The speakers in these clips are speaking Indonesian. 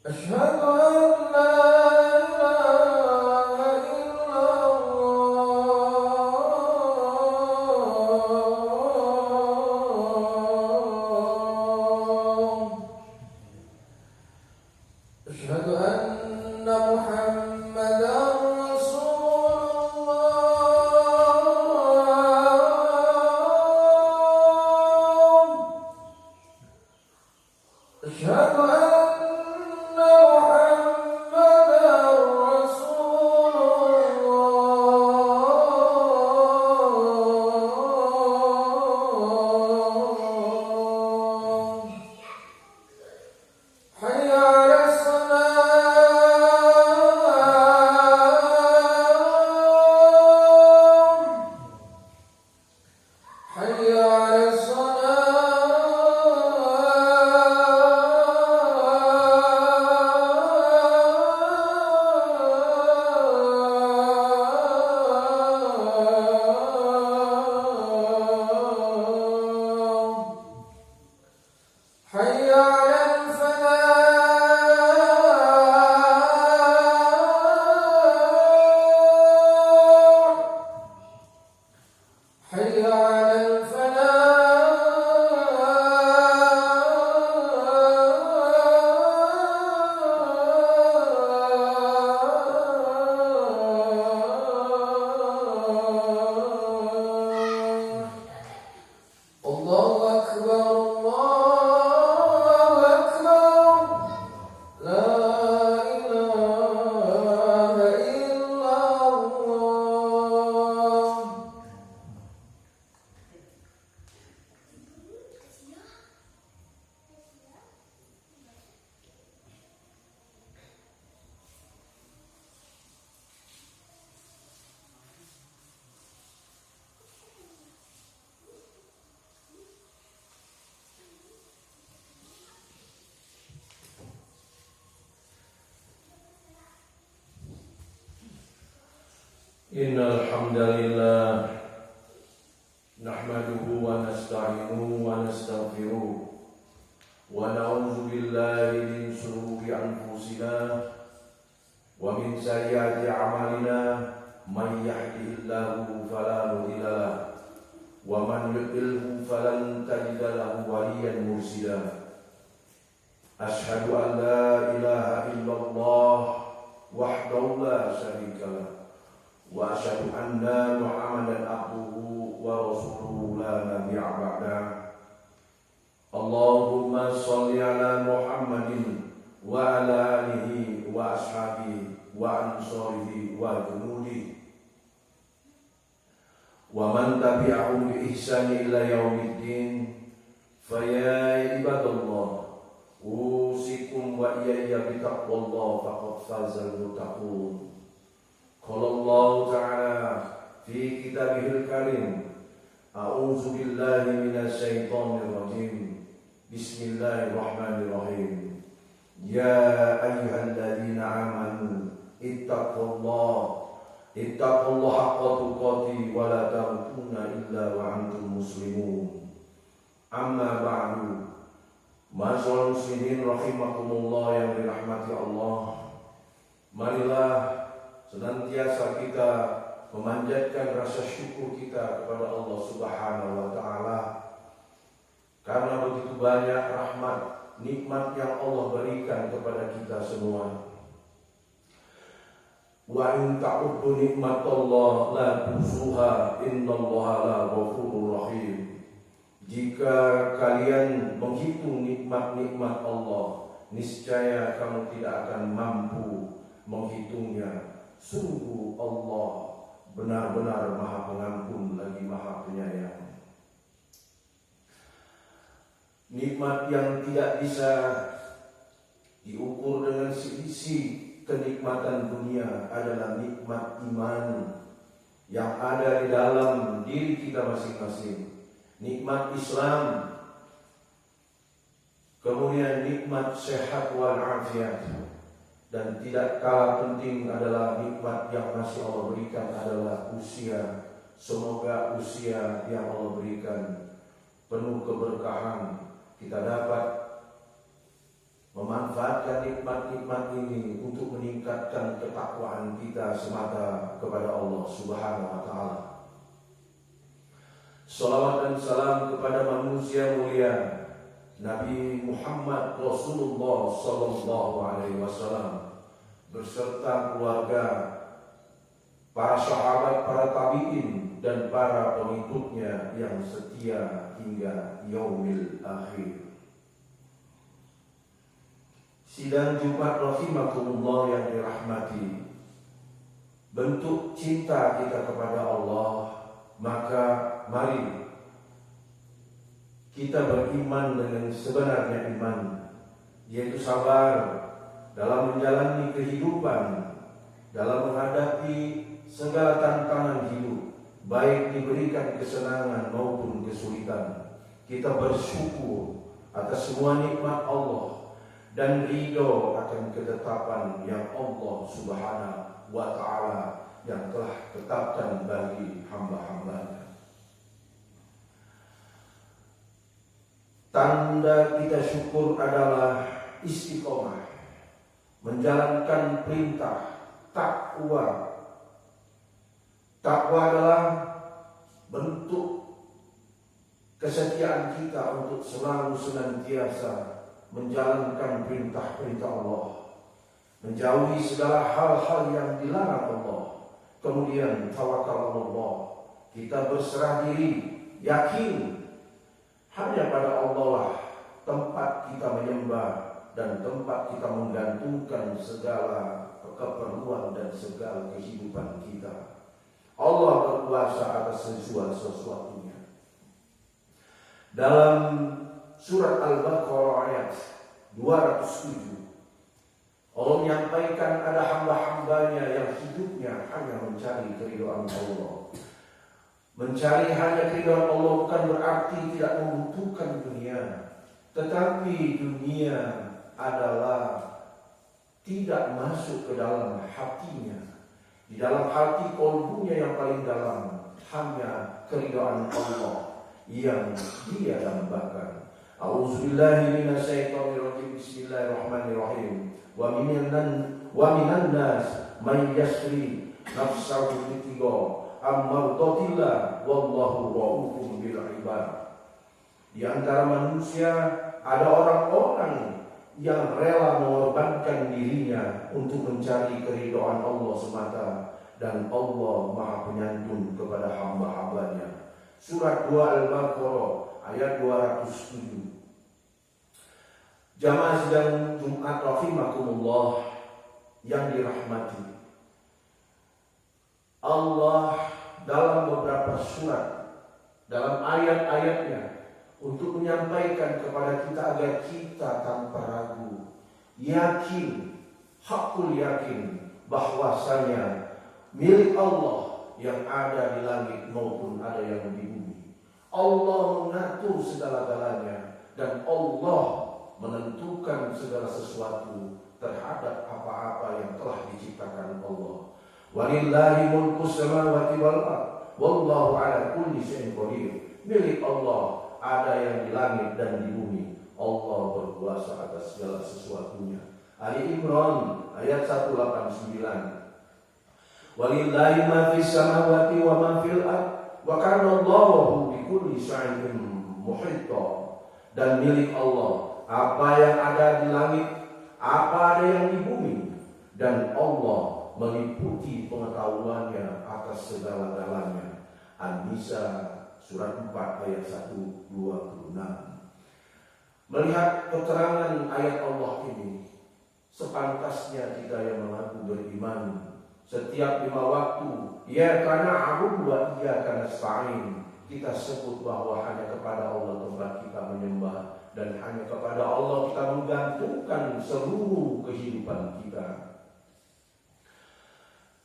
أشهد أن لا إله إلا الله. أشهد أن محمدا رسول الله. أشهد أن محمدا رسول الله. حي على الصلاة. حي على الصلاة. حي على الفلاح. حي على الفلاح. الله أكبر الله أكبر. لا إله إلا الله. Innal hamdalillah nahmaduhu wa nasta'inuhu wa nastaghfiruh wa na'udzu billahi min shururi anfusina wa min sayyiati a'malina may yahdihillahu fala mudilla lahu wa man yudlilhu falan tajida lahu waliyyan mursyida. Asyhadu an la ilaha illallah wahdahu la syarika lahu wa asyhadu anna Muhammadan abduhu wa rasuluhu la nabiyya ba'dah. Allahumma shalli ala Muhammadin wa ala alihi wa ashabihi wa ansarihi wa junudihi wa man tabi'ahum bi ihsani ila yaumiddin. Fa ya ibadallah, usikum wa iyaya bi taqwallah faqad fazal muttaqun. Qala Allah Ta'ala fi kitabihil karim, a'udzu billahi minasy syaithanir rajim. Bismillahirrahmanirrahim. Ya ayyuhalladzina amanu ittaqullaha haqqa tuqatih wa la tamutunna illa wa antum muslimun. Amma ba'du. Ma'asyiral muslimin rahimakumullah yang dirahmati Allah. Marilah senantiasa kita memanjatkan rasa syukur kita kepada Allah Subhanahu wa Ta'ala, karena begitu banyak rahmat, nikmat yang Allah berikan kepada kita semua. Wa in ta'uddu nikmatallahi la tuhsuha innallaha la ghafurur rahim. Jika kalian menghitung nikmat-nikmat Allah, niscaya kamu tidak akan mampu menghitungnya. Sungguh Allah benar-benar Maha Pengampun lagi Maha Penyayang. Nikmat yang tidak bisa diukur dengan selisih kenikmatan dunia adalah nikmat iman yang ada di dalam diri kita masing-masing. Nikmat Islam, kemudian nikmat sehat wal afiat. Dan tidak kalah penting adalah nikmat yang masih Allah berikan adalah usia. Semoga usia yang Allah berikan penuh keberkahan, kita dapat memanfaatkan nikmat nikmat-nikmat ini untuk meningkatkan ketakwaan kita semata kepada Allah Subhanahu wa taala. Salawat dan salam kepada manusia mulia Nabi Muhammad Rasulullah sallallahu alaihi wasallam beserta keluarga, para sahabat, para tabi'in dan para pengikutnya yang setia hingga yaumil akhir. Sidang Jumat rahimakumullah yang dirahmati, bentuk cinta kita kepada Allah, maka mari kita beriman dengan sebenarnya iman, yaitu sabar dalam menjalani kehidupan, dalam menghadapi segala tantangan hidup, baik diberikan kesenangan maupun kesulitan. Kita bersyukur atas semua nikmat Allah dan ridho akan ketetapan yang Allah Subhanahu wa taala yang telah tetapkan bagi hamba-hambanya. Tanda kita syukur adalah istiqomah, menjalankan perintah, takwa. Takwa adalah bentuk kesetiaan kita untuk selalu senantiasa menjalankan perintah-perintah Allah, menjauhi segala hal-hal yang dilarang Allah. Kemudian tawakal Allah, kita berserah diri, yakin hanya pada Allah lah tempat kita menyembah dan tempat kita menggantungkan segala keperluan dan segala kehidupan kita. Allah berkuasa atas segala sesuatunya. Dalam Surat Al-Baqarah ayat 207, Allah menyampaikan ada hamba-hambanya yang hidupnya hanya mencari keridhaan Allah. Mencari hanya keridhaan Allah bukan berarti tidak membutuhkan dunia, tetapi dunia adalah tidak masuk ke dalam hatinya. Di dalam hati kolbunya yang paling dalam hanya keridhaan Allah yang dia dambakan. A'udzubillahi minasyaitonirrajim. Bismillahirrahmanirrahim. Wa minan nas may yashri nafsahu bitiga ammardatillah wallahu ra'ufun bil ibad. Di antara manusia ada orang-orang yang rela mengorbankan dirinya untuk mencari keridhaan Allah semata, dan Allah Maha Penyantun kepada hamba-hambanya. Surat 2 Al-Baqarah ayat 207. Jamaah sidang Jumat rahimakumullah yang dirahmati Allah, dalam beberapa surat, dalam ayat-ayatnya, untuk menyampaikan kepada kita agar kita tanpa ragu yakin, hakul yakin bahwasanya milik Allah yang ada di langit maupun ada yang di bumi. Allah mengatur segala-galanya dan Allah menentukan segala sesuatu terhadap apa-apa yang telah diciptakan Allah. Walillahi mulkus samawati wal ardh wallahu ala kulli syai'in qadir. Milik Allah ada yang di langit dan di bumi. Allah berkuasa atas segala sesuatunya. Ali Imran ayat 189. Walillahi ma fis samawati wa ma fil ardh wa kana Allahu bi kulli syai'in muhita. Dan milik Allah apa yang ada di langit, apa ada yang di bumi, dan Allah meliputi pengetahuannya atas segala-galanya. An-Nisa surat 4 ayat 126. Melihat keterangan ayat Allah ini, sepantasnya kita yang mengaku beriman setiap 5 waktu, ya karena a'budu wa iyyaka nasta'in, kita sebut bahwa hanya kepada Allah tempat kita menyembah, dan hanya kepada Allah kita menggantungkan seluruh kehidupan kita.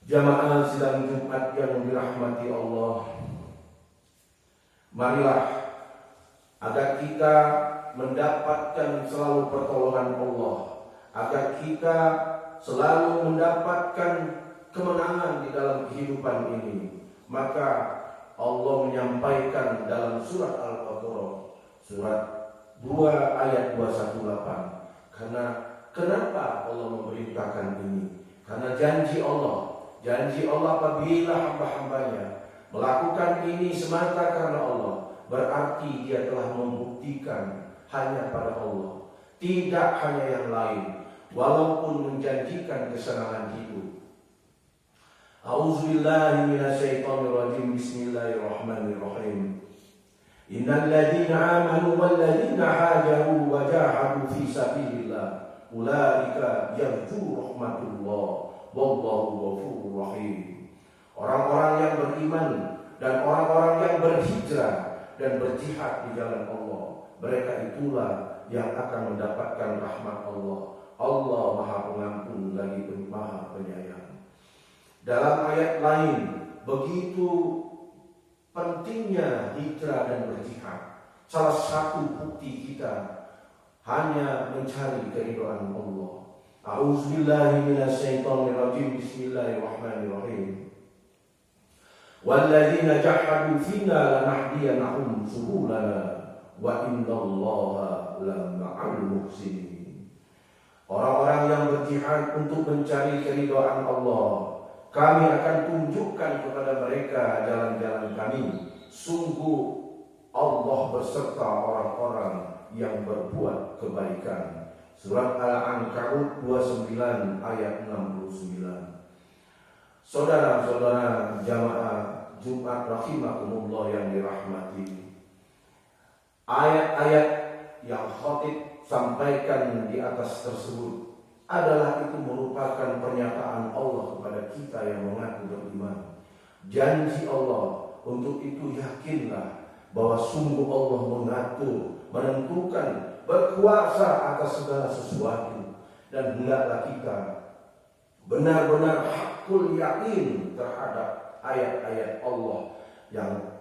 Jamaah sidang Jumat yang dirahmati Allah, marilah agar kita mendapatkan selalu pertolongan Allah, agar kita selalu mendapatkan kemenangan di dalam kehidupan ini. Maka Allah menyampaikan dalam surat Al-Baqarah surat 2 ayat 218, karena Kenapa Allah memerintahkan ini? Karena janji Allah apabila hamba-hambanya melakukan ini semata karena Allah, berarti dia telah membuktikan hanya pada Allah, tidak hanya yang lain, walaupun menjanjikan kesenangan hidup. A'udzubillahi minasyaitonirrajim. Bismillahirrahmanirrahim. Innal ladzina amanu wal ladzina hajaru wa jahadu fi sabilillah ulaika yarju rahmatullah wallahu ghafurur rahim. Orang-orang yang beriman dan orang-orang yang berhijrah dan berjihad di jalan Allah, mereka itulah yang akan mendapatkan rahmat Allah. Allah Maha Pengampun lagi Maha Penyayang. Dalam ayat lain, begitu pentingnya hijrah dan berjihad. Salah satu bukti kita hanya mencari keridhaan Allah. A'udzubillahi minasyaitonirrajim. Bismillahirrahmanirrahim. Walladzina jahadu fina lanahdiyanahum subulana wa innallaha lama'al muhsinin. Orang-orang yang berjihad untuk mencari keridhaan Allah, kami akan tunjukkan kepada mereka jalan-jalan kami. Sungguh Allah beserta orang-orang yang berbuat kebaikan. Surat Al-Ankabut 29 ayat 69. Saudara-saudara jamaah Jumat rahimakumullah yang dirahmati, ayat-ayat yang khatib sampaikan di atas tersebut adalah itu merupakan pernyataan Allah kepada kita yang mengaku beriman. Janji Allah, untuk itu yakinlah bahwa sungguh Allah mengatur, menentukan, berkuasa atas segala sesuatu, dan hendaklah kita benar-benar hakul yakin terhadap ayat-ayat Allah yang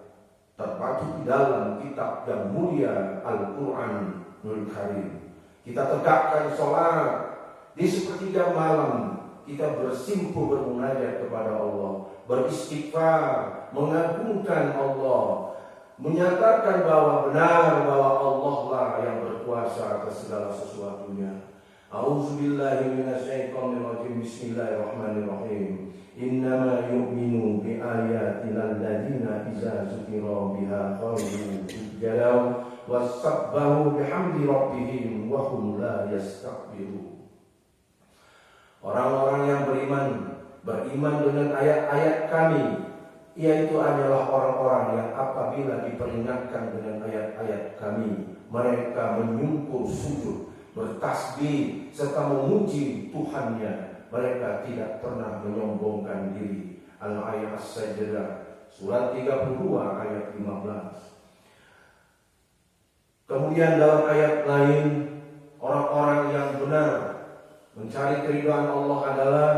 terpaku di dalam kitab yang mulia Al-Quranul Karim. Kita tegakkan sholat di sepertiga malam, kita bersimpuh bermunajat kepada Allah, beristighfar, mengagungkan Allah, menyatakan bahwa benar bahwa Allah lah yang berkuasa atas segala sesuatunya. A'udzubillahi minasyaitonirrajim. Bismillahirrahmanirrahim. Innama yu'minu bi ayatina alladziina idza dzukira biha qalu jalaw wasabbahu bihamdi rabbihim wa hum la yastakbirun. Orang-orang yang beriman dengan ayat-ayat kami, yaitu adalah orang-orang yang apabila diperingatkan dengan ayat-ayat kami, mereka menyungkur sujud, bertasbih serta memuji Tuhannya. Mereka tidak pernah menyombongkan diri. Al-Ayat As-Sajdah surat 32 ayat 15. Kemudian dalam ayat lain, orang-orang yang benar mencari keridhaan Allah adalah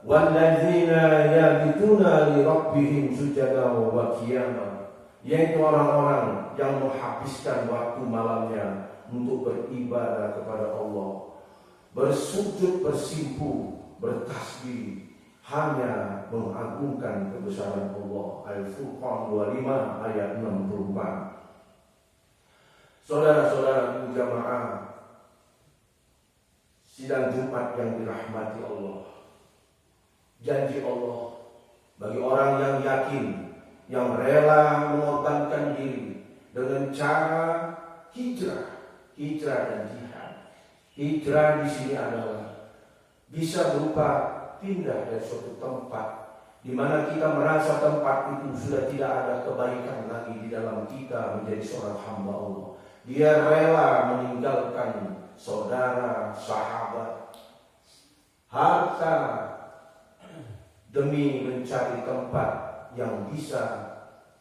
walladzina yabituna li rabbihim sujadan wa qiyama, yaitu orang-orang yang menghabiskan waktu malamnya untuk beribadah kepada Allah, bersujud, bersimpuh, bertasbih, hanya mengagungkan kebesaran Allah. Al-Furqan 25 ayat 64. Saudara-saudara jamaah sidang Jumat yang dirahmati Allah, janji Allah bagi orang yang yakin, yang rela mengorbankan diri dengan cara hijrah dan jihad. Hijrah di sini adalah bisa berupa pindah dari suatu tempat di mana kita merasa tempat itu sudah tidak ada kebaikan lagi di dalam kita menjadi seorang hamba Allah. Dia rela meninggalkan saudara, sahabat, harta demi mencari tempat yang bisa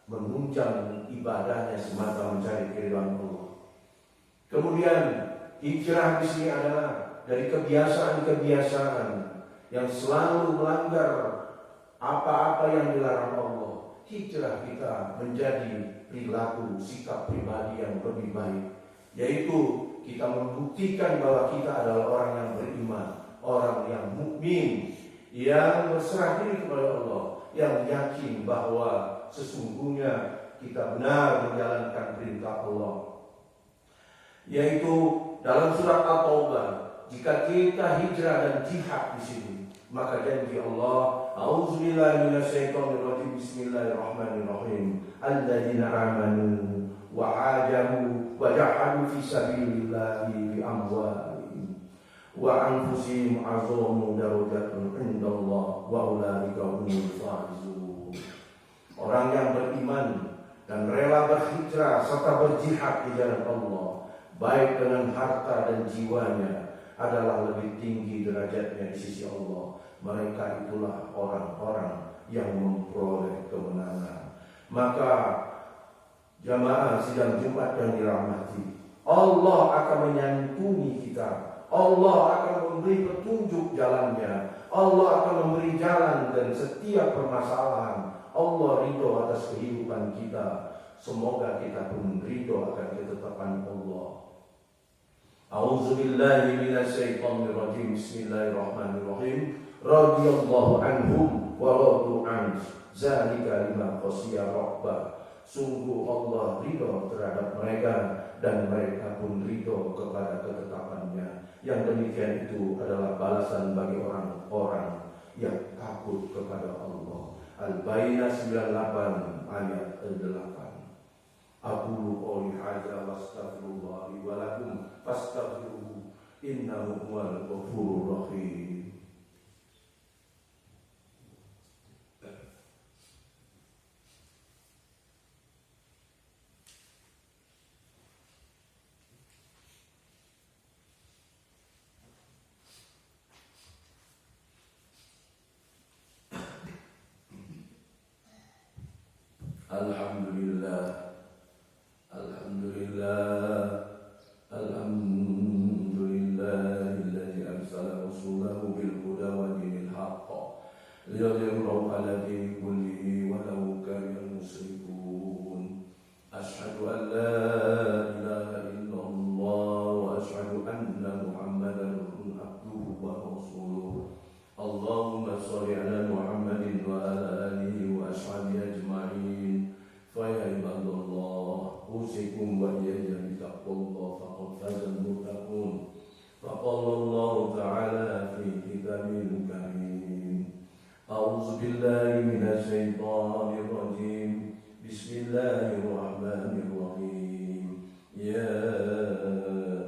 menunjang ibadahnya semata mencari keridhaan Allah. Kemudian hijrah di sini adalah dari kebiasaan-kebiasaan yang selalu melanggar apa-apa yang dilarang Allah. Hijrah kita menjadi perilaku sikap pribadi yang lebih baik, yaitu kita membuktikan bahwa kita adalah orang yang beriman, orang yang mukmin, yang berserah diri kepada Allah, yang yakin bahwa sesungguhnya kita benar menjalankan perintah Allah. Yaitu dalam surat At-Taubah jika kita hijrah dan jihad di sini, maka janji Allah, a'udzubillahi minasyaitonirrajim, bismillahirrahmanirrahim, alladzina amanu wa hajaru wa jahadu fi sabilillahi bi amwalihim wa anfusihim azamu darajatun indallah wa ulaika humul faizun. Orang yang beriman dan rela berhijrah serta berjihad di jalan Allah, baik dengan harta dan jiwanya, adalah lebih tinggi derajatnya di sisi Allah. Mereka itulah orang-orang yang memperoleh kemenangan. Maka jamaah sidang Jumat yang dirahmati, Allah akan menyantuni kita. Allah akan memberi petunjuk jalannya. Allah akan memberi jalan dan setiap permasalahan. Allah ridho atas kehidupan kita. Semoga kita pun ridho akan ketetapan Allah. A'udzubillahi minasyaitonirrajim. Bismillahirrahmanirrahim. Radhiyallahu anhum wa radu an. Zalika liman khashiya rabbah. Sungguh Allah ridho terhadap mereka dan mereka pun ridho kepada ketetapannya. Yang demikian itu adalah balasan bagi orang-orang yang takut kepada Allah. Al-Baqarah 98 ayat 8. Aqulu qouli hadza wastaghfirullah wa lakum fastaghfiruhu innahu huwal ghafurur rahim. Alhamdulillah, alhamdulillah, alhamdulillahilladzi arsala rasulahu bil huda wa dinil haqq liyudhhirahu 'ala dini kullihi walau karihal musyrikun. Asyhadu an la ilaha illallah wa asyhadu anna Muhammadan abduhu wa rasuluh. Allahumma shalli 'ala Muhammadin wa ala alihi wa ashabihi ajma'in. Faya ibadallah, usikum wa iyaya bitaqwallah faqad fazal muttaqun. Faqala Allah ta'ala fi kitabil karim. A'udzu billahi minasyaitonir rajim. Bismillahirrahmanirrahim. Ya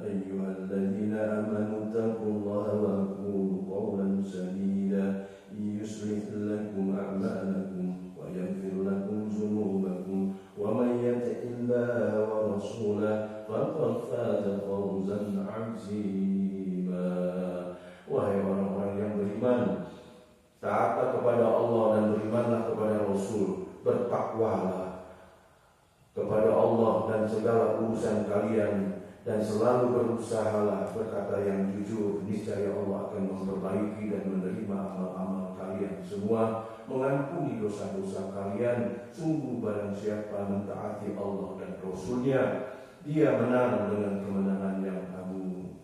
ayyuhalladzina amanu taqullaha wa qulu qawlan sadida yuslih lakum a'malakum wa yaghfir lakum dzunubakum wa may yuti'illaha wa rasulahu faqad faza fawzan 'azima. Wahai orang-orang yang beriman, taatlah kepada Allah dan berimanlah kepada Rasul, bertakwalah kepada Allah dan segala urusan kalian, dan selalu berusahalah berkata yang jujur, niscaya Allah akan memperbaiki dan menerima amal-amal kalian semua, mengampuni dosa-dosa kalian. Sungguh barang siapa mentaati Allah dan Rasulnya, dia menang dengan kemenangan yang agung.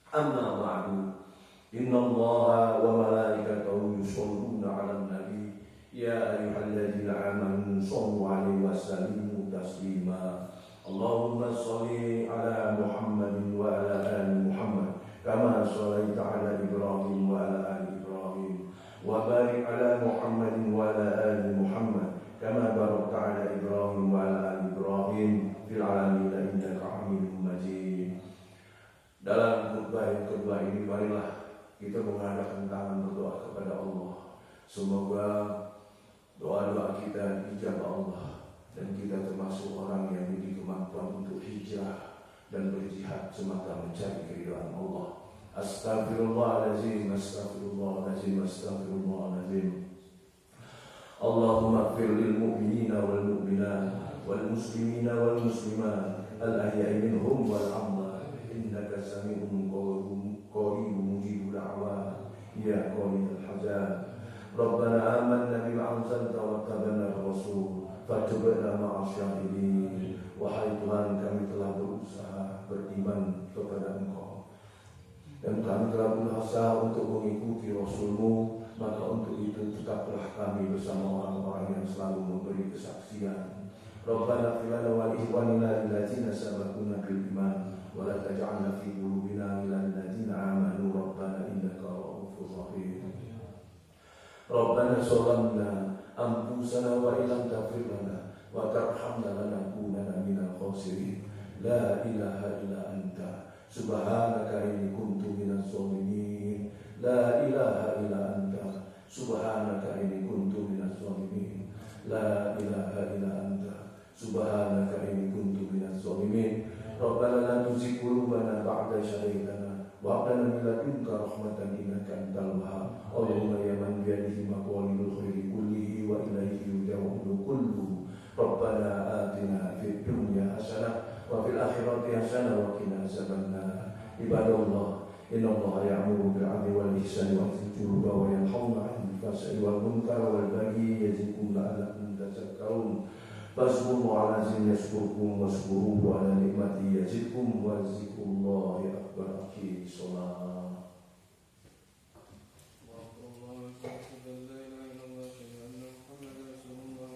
Amma ba'du, innallaha wa malaikatahu yusholluna 'alan nabi ya ayyuhalladzina amanu shallu 'alaihi wa sallimu taslima. Allahumma shalli 'ala Muhammadin wa 'ala ali Muhammad kama shallaita 'ala Ibrahim wa 'ala ali Ibrahim wa barik 'ala Muhammadin wa 'ala ali Muhammad kama barakta 'ala Ibrahim wa 'ala ali Ibrahim fil 'alamin innaka Hamidum Majid. Dalam khutbah yang kedua ini, marilah kita mengadakan tangan berdoa kepada Allah. Semoga doa-doa kita dijabah Allah dan kita termasuk orang yang diberi kemampuan untuk hijrah dan berjihad semata mencari keridhaan Allah. Astaghfirullahaladzim, astaghfirullahaladzim, astaghfirullahaladzim. Allahumma ighfir lil mu'minina wal mu'minat wal muslimina wal muslimat al ahya'i minhum wal amwat innaka sami'un qaribun mujibud da'wat ya qawiyul hazan. Rabbana amanna bima anzalta wattaba'na ar-rasul fatubna ma'asyahidin. Wahai Tuhan, kami telah berusaha beriman kepada Engkau dan kami telah berusaha untuk mengikuti Rasul-Mu, maka untuk itu tetaplah kami bersama orang-orang yang selalu memberi kesaksian. Rabbana fil lana wa ikhwanina allazina sabaquna bil iman wa la taj'alna fi qulubina ghillan lil ladzina amanu Rabbana zalamna anfusana wa illam taghfir lana wa tarhamna lanakunanna minal khasirin. La ilaha illa anta subhanaka inni kuntu minaz zalimin. La ilaha illa anta subhanaka inni kuntu minaz zalimin. La ilaha illa anta subhanaka inni kuntu minaz zalimin. Rabbana la tuzigh qulubana ba'da idh hadaytana wa hab lana min ladunka rahmatan innaka antal wahhab. Allahumma ya man bi yadihi maqalidul khairi kullihi wa ilayhi yurja'u kullu. Rabbana atina fid dunya hasanah wa fil akhirati hasanah wa qina azabannar. Ibadallah, innallaha ya'muru bil 'adli wal ihsani wa yu'ti al-qurba wa yanhauna 'anil fahsya'i wal munkari wal baghi ya'izukum la'allakum tadhakkarun. Fazkuru ala zin yashkurkum washkuru ala nikmati yazidkum wa zikrullahi akbar. Salat.